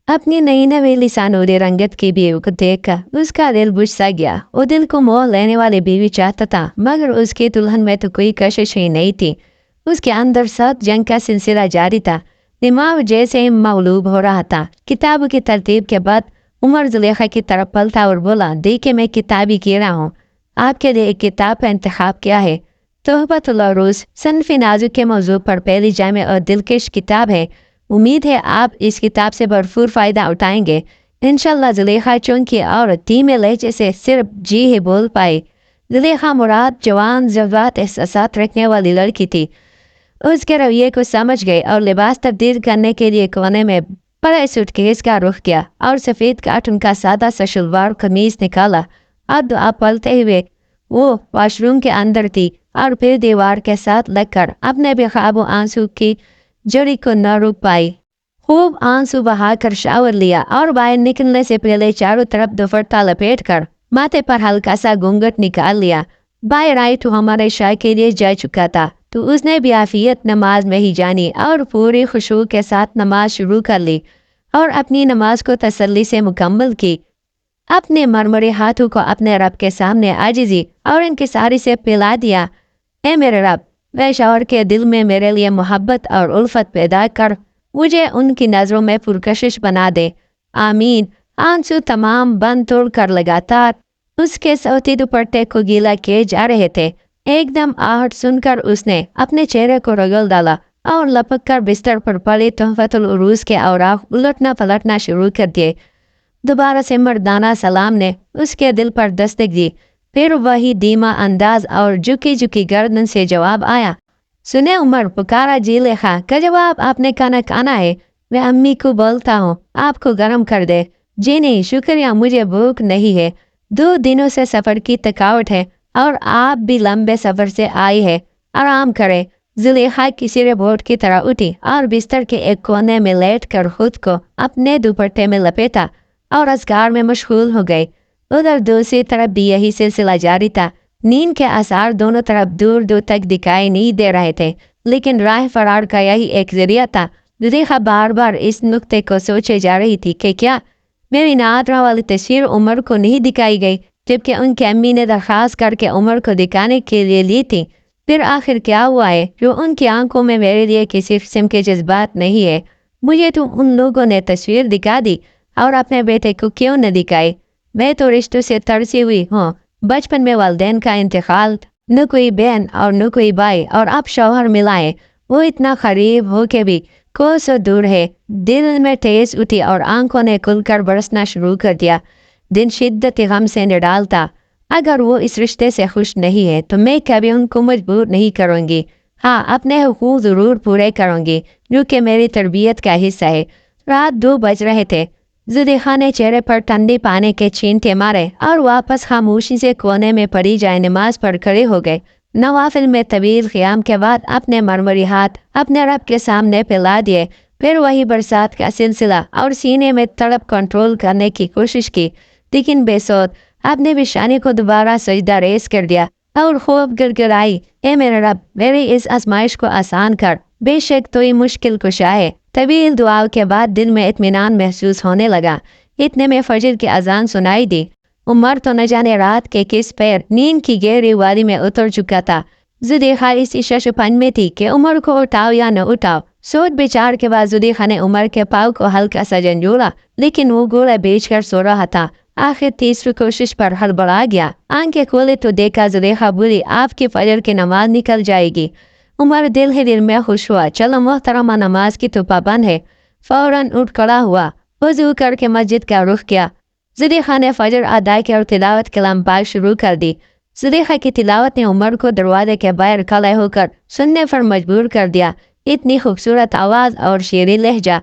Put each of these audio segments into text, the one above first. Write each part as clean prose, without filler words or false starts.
अपनी नई नवेली सानूरी रंगत की बीवी को देखकर उसका दिल बुझ सा गया। वो दिल को मोह लेने वाली बीवी चाहता था, मगर उसकी दुल्हन में तो कोई कशिश ही नहीं थी। उसके अंदर सख्त जंग का सिलसिला जारी था। दिमाग जैसे ही मगलूब हो रहा था। किताबों की तरतीब के बाद उमर जुलेखा की तरफ पलटा और बोला, देखिए मैं किताबी कीड़ा हूँ, आपके लिए एक किताब का इंतखाब किया है। तोहफतुल अरूस सनफी नाजुक के मौजू पर पहली जामे और दिलकश किताब है। उम्मीद है आप इस किताब से भरपूर फ़ायदा उठाएंगे। इंशाल्लाह। जुलेखा चौंकी और धीमे लहजे से सिर्फ जी ही बोल पाई। जुलेखा मुराद जवान जज्बात एहसासात रखने वाली लड़की थी। उसके रवैये को समझ गई और लिबास तब्दील करने के लिए कोने में बड़ा सूटकेस का रुख किया और सफ़ेद कार्टून का सादा सा शलवार कमीज निकाला और दुआ पलते हुए वो वॉशरूम के अंदर थी और फिर दीवार के साथ लगकर अपने बेखाबू आंसू की जड़ी को न रोक पाई। खूब आंसू बहाकर शावर लिया और बाहर निकलने से पहले चारों तरफ दुपट्टा लपेट कर माथे पर हल्का सा घूंघट निकाल लिया। बाहर आई तो हमारे शाह के लिए जा चुका था, तो उसने भी आफियत नमाज में ही जानी और पूरी खुशू के साथ नमाज शुरू कर ली और अपनी नमाज को तसल्ली से मुकम्मल की। अपने मरमरे हाथों को अपने रब के सामने आजिज़ी और इंकिसारी से पिला दिया। ए मेरे रब, वह शौहर के दिल में मेरे लिए मोहब्बत और उल्फत पैदा कर मुझे उनकी नज़रों में पुरकशिश बना दे। आमीन। आंसू तमाम बंद तोड़ कर लगातार उसके सौती दुपट्टे को गीला किए जा रहे थे। एकदम आहट सुनकर उसने अपने चेहरे को रगल डाला और लपक कर बिस्तर पर पड़े तोहफतुल उरूस के औराक उलटना पलटना शुरू कर दिए। दोबारा से मर्दाना सलाम ने उसके दिल पर दस्तक दी। फिर वही धीमा अंदाज और झुकी झुकी गर्दन से जवाब आया। सुने उमर, पुकारा जुलेखा का जवाब आपने खाना है। मैं अम्मी को बोलता हूँ आपको गर्म कर दे। जी नहीं शुक्रिया, मुझे भूख नहीं है। 2 दिनों से सफ़र की थकावट है और आप भी लंबे सफ़र से आई है, आराम करें। जुलेखा किसी रोबोट की तरह उठी और बिस्तर के एक कोने में लेटकर खुद को अपने दुपट्टे में लपेटा और अज़कार में मशगूल हो गई। उधर दूसरी तरफ भी यही सिलसिला जारी था। नींद के आसार दोनों तरफ दूर दूर तक दिखाई नहीं दे रहे थे, लेकिन राह फरार का यही एक जरिया था। जुलेखा बार बार इस नुक्ते को सोचे जा रही थी कि क्या मेरी नादरा वाली तस्वीर उमर को नहीं दिखाई गई, जबकि उनकी अम्मी ने दरख्वास्त करके उमर को दिखाने के लिए ली थी। फिर आखिर क्या हुआ है जो उनकी आंखों में मेरे लिए किसी किस्म के जज्बात नहीं है। मुझे तो उन लोगों ने तस्वीर दिखा दी और अपने बेटे को क्यों न दिखाई। मैं तो रिश्तों से तरसी हुई हूँ। बचपन में वालिदैन का इंतकाल, न कोई बहन और न कोई भाई, और अब शौहर मिलाए, वो इतना करीब हो के भी कोसों दूर है। दिल में ठेस उठी और आंखों ने खुलकर बरसना शुरू कर दिया। दिन शिद्दत गम से निडालता। अगर वो इस रिश्ते से खुश नहीं है तो मैं कभी उनको मजबूर नहीं करूँगी। हाँ, अपने हुकूक ज़रूर पूरे करूँगी जो कि मेरी तरबियत का हिस्सा है। रात 2 बज रहे थे। जुलेखा ने चेहरे पर ठंडे पानी के छींटे मारे और वापस खामोशी से कोने में पड़ी जाए नमाज पढ़ खड़े हो गए। नवाफिल में तवील क़याम के बाद अपने मरमरी हाथ अपने रब के सामने फैला दिए। फिर वही बरसात का सिलसिला और सीने में तड़प कंट्रोल करने की कोशिश की, लेकिन बेसौध अपने बिशानी को दोबारा सजदा रेस कर दिया और खूब गिड़गिड़ाई, ए मेरे रब, मेरी इस आजमाइश को आसान कर। बेशक तो ये मुश्किल कुशा है। तवील दुआओं के बाद दिल में इत्मीनान महसूस होने लगा। इतने में फजर की अजान सुनाई दी। उमर तो न जाने रात के किस पैर नींद की गहरी वादी में उतर चुका था। जुलेखा इसी शशपन में थी कि उमर को उठाओ या न उठाओ। सोच विचार के बाद जुलेखा ने उमर के पाँव को हल्का सा झंझोड़ा, लेकिन वो गोला बेच कर सो रहा था। आखिर तीसरी कोशिश पर हड़बड़ा गया। आंखें खोले तो देखा जुलेखा बोली, आपकी फजर की नमाज निकल जाएगी। उमर दिल ही दिल में खुश हुआ। चलो मोहतरमा, नमाज की तो पाबंद है। फौरन उठ खड़ा हुआ, वजू करके मस्जिद का रुख किया। जुलेखा ने फजर अदा की और तिलावत कलाम पाक शुरू कर दी। जुलेखा की तिलावत ने उमर को दरवाजे के बाहर खड़े होकर सुनने पर मजबूर कर दिया। इतनी खूबसूरत आवाज़ और शेरी लहजा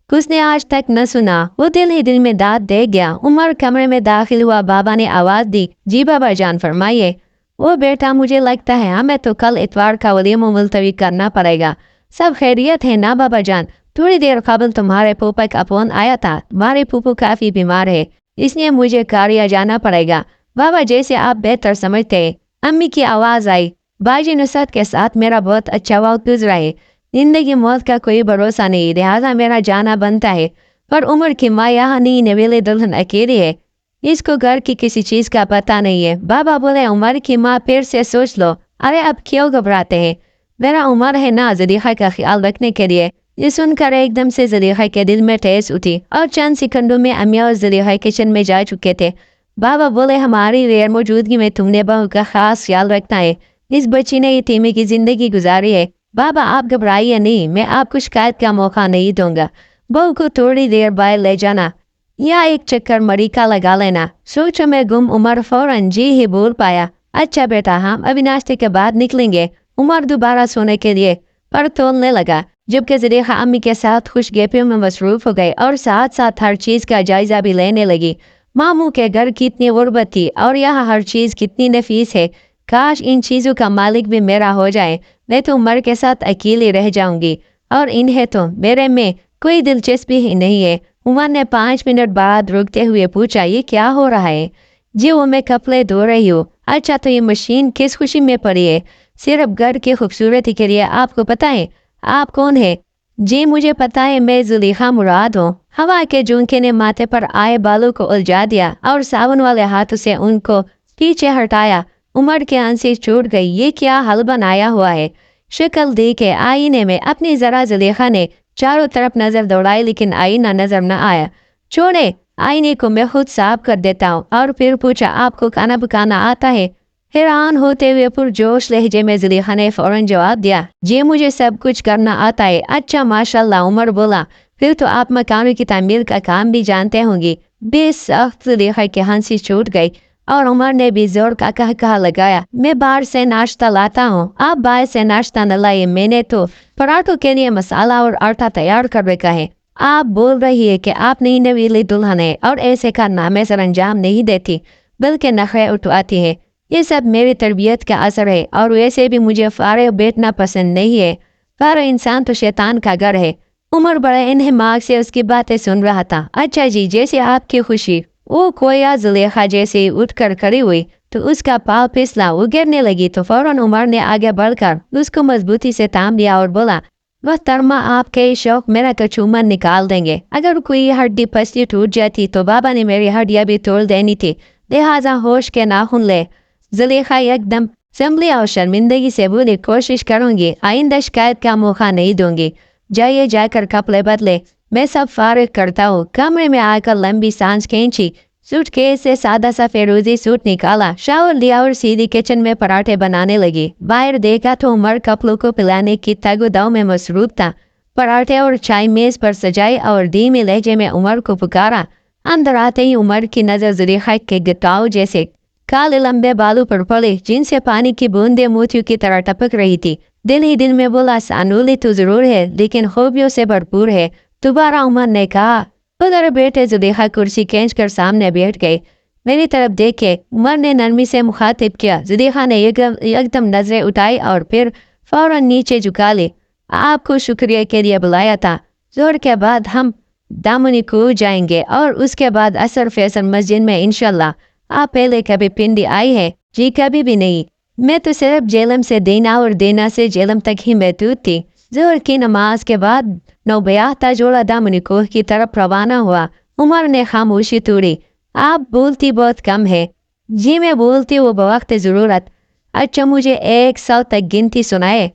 उसने आज तक न सुना। वो दिल ही दिल में दाद दे गया। उमर कमरे में दाखिल हुआ। बाबा ने आवाज़ दी, जी बाबा जान फरमाइए। वो बेटा, मुझे लगता है हमें तो कल इतवार का वलीमा मुलतवी करना पड़ेगा। सब खैरियत है ना बाबा जान? थोड़ी देर कबल तुम्हारे फूफा का फोन आया था। हमारे फूफू काफ़ी बीमार है, इसलिए मुझे कारिया जाना पड़ेगा। बाबा, जैसे आप बेहतर समझते हैं। अम्मी की आवाज़ आई, बाजी नुसरत के साथ मेरा बहुत अच्छा वक्त गुजरा है। जिंदगी मौत का कोई भरोसा नहीं, लिहाजा मेरा जाना बनता है। पर उम्र की माँ यहाँ नहीं, नवेले दुल्हन अकेली है, इसको घर की किसी चीज का पता नहीं है। बाबा बोले, उमर की माँ फिर से सोच लो। अरे अब क्यों घबराते हैं, मेरा उमर है ना ज़ुलेखा का ख्याल रखने के लिए। ये सुनकर एकदम से ज़ुलेखा के दिल में ठेस उठी और चंद सेकंडों में अम्मिया और ज़ुलेखा किचन में जा चुके थे। बाबा बोले, हमारी गैर मौजूदगी में तुमने बहू का खास ख्याल रखना है। इस बच्ची ने यतीमी की जिंदगी गुजारी है। बाबा आप घबराइए नहीं, मैं आपको शिकायत का मौका नहीं दूंगा। बहू को थोड़ी देर बाहर ले जाना या एक चक्कर मरीका लगा लेना। सोचो में गुम उमर फौरन जी ही बोल पाया, अच्छा बेटा, हम अभी नाश्ते के बाद निकलेंगे। उमर दोबारा सोने के लिए पर तोलने लगा, जबकि ज़ुलेखा अम्मी के साथ खुशगप्पियों में मसरूफ हो गई और साथ साथ हर चीज़ का जायजा भी लेने लगी। मामू के घर कितनी गुर्बत थी और यहाँ हर चीज़ कितनी नफीस है। काश इन चीज़ों का मालिक भी मेरा हो जाए। मैं तो उमर के साथ अकेली रह जाऊंगी और इन्हें तो मेरे में कोई दिलचस्पी ही नहीं है। उमर ने 5 मिनट बाद रुकते हुए पूछा, ये क्या हो रहा है? जी वो मैं कपड़े धो रही हूँ। अच्छा तो ये मशीन किस खुशी में पड़ी है? सिर्फ घर की खूबसूरती के लिए। आपको पता है आप कौन है? जी मुझे पता है, मैं ज़ुलेखा मुराद हूँ। हवा के झोंके ने माथे पर आए बालों को उलझा दिया और सावन वाले हाथों से उनको पीछे हटाया। उमर के आंसू छूट गई। ये क्या हल बनाया हुआ है? शक्ल देखे आईने में अपनी जरा ज़ुलेखा ने चारों तरफ नजर दौड़ाई, लेकिन आईना नजर न आया। छोड़े, आईने को मैं खुद साफ कर देता हूँ। और फिर पूछा, आपको खाना पकाना आता है? हैरान होते हुए पुरजोश लहजे में ज़ुलेखा ने फौरन जवाब दिया, जी मुझे सब कुछ करना आता है। अच्छा माशाल्लाह, उमर बोला, फिर तो आप मकानों की तामीर का काम भी जानते होंगे। बेसख्त ज़ुलेखा की हंसी छूट गई और उमर ने भी जोर का कहा लगाया, मैं बाहर से नाश्ता लाता हूँ, आप बाहर से नाश्ता न लाइए। मैंने तो पराठों के लिए मसाला और आटा तैयार कर रखा है। आप बोल रही है कि आप नई नवीली दुल्हन है और ऐसे कारनामे सर अंजाम नहीं देती बल्कि नखरे उठवाती है। ये सब मेरी तरबियत का असर है और वैसे भी मुझे फारे बैठना पसंद नहीं है। फारा इंसान तो शैतान का घर है। उमर बड़ा इन्हिमाक से उसकी बातें सुन रहा था। अच्छा जी, जैसे आपकी खुशी। वो खोया ज़ुलेखा जैसे उठकर खड़ी हुई तो उसका पाँव फिसला, वो गिरने लगी तो फौरन उमर ने आगे बढ़कर उसको मजबूती से थाम लिया और बोला, वह तरमा आपके शौक मेरा कचूमन निकाल देंगे। अगर कोई हड्डी पसली टूट जाती तो बाबा ने मेरी हड्डियां भी तोड़ देनी थी, लिहाजा होश के नाखून ले। ज़ुलेखा एकदम संभली और शर्मिंदगी से बोली, कोशिश करूंगी, आइंदा शिकायत का मौका नहीं दूंगी। जाइए जाकर कपड़े बदले, मैं सब फारिग करता हूँ। कमरे में आकर लंबी सांस खींची, सूटकेस से सादा सा फेरोजी सूट निकाला, शावर लिया और सीधी किचन में पराठे बनाने लगी। बाहर देखा तो उमर कपड़ों को पिलाने की तगदाव में मसरूफ था। पराठे और चाय मेज पर सजाई और धीमे लहजे में उमर को पुकारा। अंदर आते ही उमर की नजर ज़ुलेखा के गिटाव जैसे काले लंबे बालों पर पड़े, जिनसे पानी की बूंदें मोतियों की तरह टपक रही थी। दिल ही दिल में बोला, सानूली तो जरूर है लेकिन खूबियों से भरपूर है। दोबारा उमर ने कहा। उधर बेटे ज़ुलेखा कुर्सी खींच कर सामने बैठ गए। मेरी तरफ देखे उमर ने नरमी से मुखातिब किया। ज़ुलेखा ने एकदम नजरें उठाई और फिर फौरन नीचे झुका ली। आपको शुक्रिया के लिए बुलाया था। जोर के बाद हम दामनी को जाएंगे और उसके बाद असर फैसल मस्जिद में इंशाल्लाह। आप पहले कभी पिंडी आई है? जी कभी भी नहीं, मैं तो सिर्फ जेलम से देना और देना से जेलम तक ही महदूद थी। जोहर की नमाज के बाद नौबयाता जोड़ा दामनी कोह की तरफ रवाना हुआ। उमर ने खामोशी तोड़ी। आप बोलती बहुत कम है। जी मैं बोलती हूँ बवक्त ज़रूरत। अच्छा मुझे 1 साल तक गिनती सुनाए।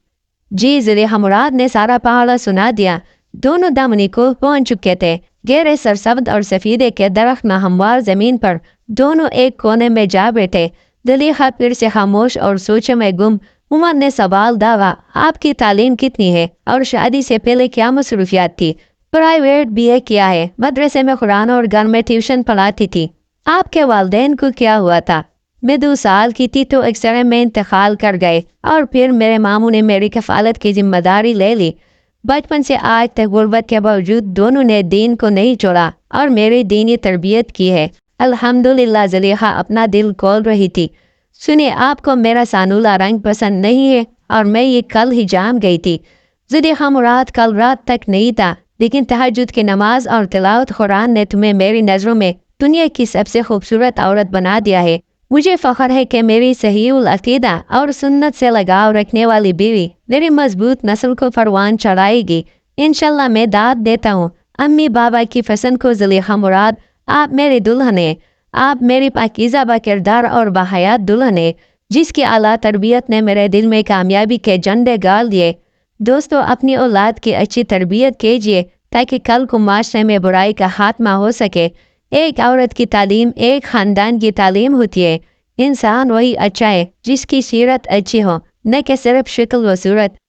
जी ज़ुलेखा मुराद ने सारा पहाड़ा सुना दिया। दोनों दामनी कोह पहुंच चुके थे। गहरे सरसब्ज और सफीदे के दरख्त न हमवार जमीन पर दोनों एक कोने में जा बैठे। ज़ुलेखा फिर से खामोश और सोचों में गुम। उमर ने सवाल दावा, आपकी तालीम कितनी है और शादी से पहले क्या मसरूफियात थी? प्राइवेट बीए किया है, मदरसे में कुरान और घर में ट्यूशन पढ़ाती थी। आपके वालिदैन को क्या हुआ था? मैं 2 साल की थी तो एक्सरे में इंतकाल कर गए और फिर मेरे मामू ने मेरी कफालत की जिम्मेदारी ले ली। बचपन से आज तक गुर्बत के बावजूद दोनों ने दीन को नहीं छोड़ा और मेरी दीनी तरबियत की है। अल्हम्दुलिल्लाह। ज़ुलेखा अपना दिल खोल रही थी। सुनिए, आपको मेरा सानूला रंग पसंद नहीं है और मैं ये कल ही जान गई थी। ज़ुलेखा मुराद कल रात तक नहीं था, लेकिन तहज्जुद की नमाज और तिलावत कुरान ने तुम्हें मेरी नज़रों में दुनिया की सबसे खूबसूरत औरत बना दिया है। मुझे फ़ख्र है कि मेरी सहीउल अकीदा और सुन्नत से लगाव रखने वाली बीवी मेरी मजबूत नस्ल को फरमान चढ़ाएगी। इंशाल्लाह मैं दाद देता हूँ, امی بابا کی پسند کو زلیخا مراد، آپ میرے دلہن ہیں، آپ میری پاکیزہ با کردار اور باحیات دلہن ہیں، جس کی اعلیٰ تربیت نے میرے دل میں کامیابی کے جھنڈے گال دیے۔ دوستو، اپنی اولاد کی اچھی تربیت کیجیے تاکہ کل کو معاشرے میں برائی کا خاتمہ ہو سکے۔ ایک عورت کی تعلیم ایک خاندان کی تعلیم ہوتی ہے۔ انسان وہی اچھا ہے جس کی سیرت اچھی ہو، نہ کہ صرف شکل و صورت۔